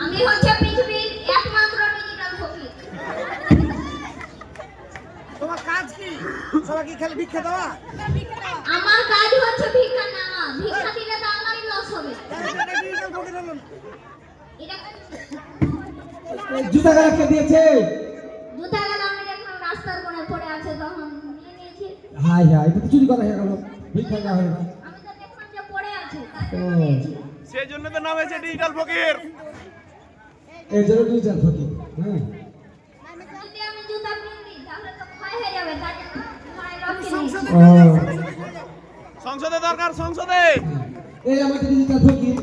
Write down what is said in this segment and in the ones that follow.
আমি হচ্ছে পৃথিবীর একমাত্র ডিজিটাল ফকির। তোমার কাজ কি? সবাই কি খালি ভিক্ষা দেওয়া? আমার কাজ হচ্ছে ভিক্ষা নেওয়া। ভিক্ষা দিলে তো আমারই লস হবে। ডিজিটাল ফকির হলো না। এটা জুতা কাকে দিয়েছে? জুতা গেল আমি দেখলাম রাস্তার কোণে পড়ে আছে তখন নিয়ে নিয়েছি। হাই হাই, এটা তো চুরি করা হয়ে গেল। ভিক্ষা দেওয়া হলো না। আমি তো দেখলাম যে পড়ে আছে তাই ও, নিয়েছি। সেই জন্য তো নাম হয়েছে ডিজিটাল ফকির। এই জন্য ডিজিটাল ফকির। হ্যাঁ, যদি আমি জুতা পিনি তাহলে তো ক্ষয় হয়ে যাবে তাই জন্য ঘরে রাখি সংসদে ও, সংসদে দরকার, সংসদে। এই আমাদের ডিজিটাল ফকির।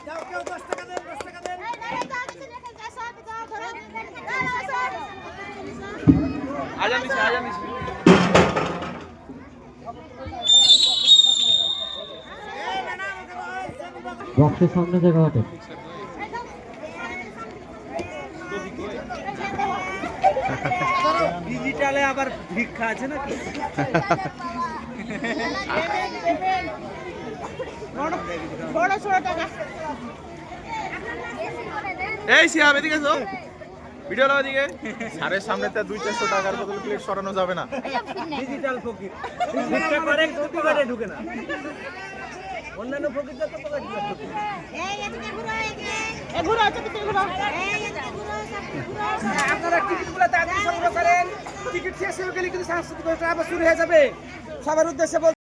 যাও কেউ 10 টাকা দেন, 10 টাকা দেন। আজান দিছে, আজান দিছে। বক্সের সামনে জায়গা হটে। ডিজিটালে আবার ভিক্ষা আছে নাকি? এই সিয়াব এদিকে এসো। ভিডিও লাও এদিকে। সারের সামনে তো 200-400 টাকার বদলে প্লেট সরানো যাবে না। ডিজিটাল ফকির ভিক্ষা করে প্রতিবারে ঢুকে না। অন্যান্য ফকিরদের তো পকেট ঢুকে। আপনারা টিকিটগুলো তাড়াতাড়ি সংগ্রহ করেন। টিকিট শেষ হয়ে গেলে কিন্তু সাংস্কৃতিক অনুষ্ঠান আবার শুরু হয়ে যাবে। সবার উদ্দেশ্যে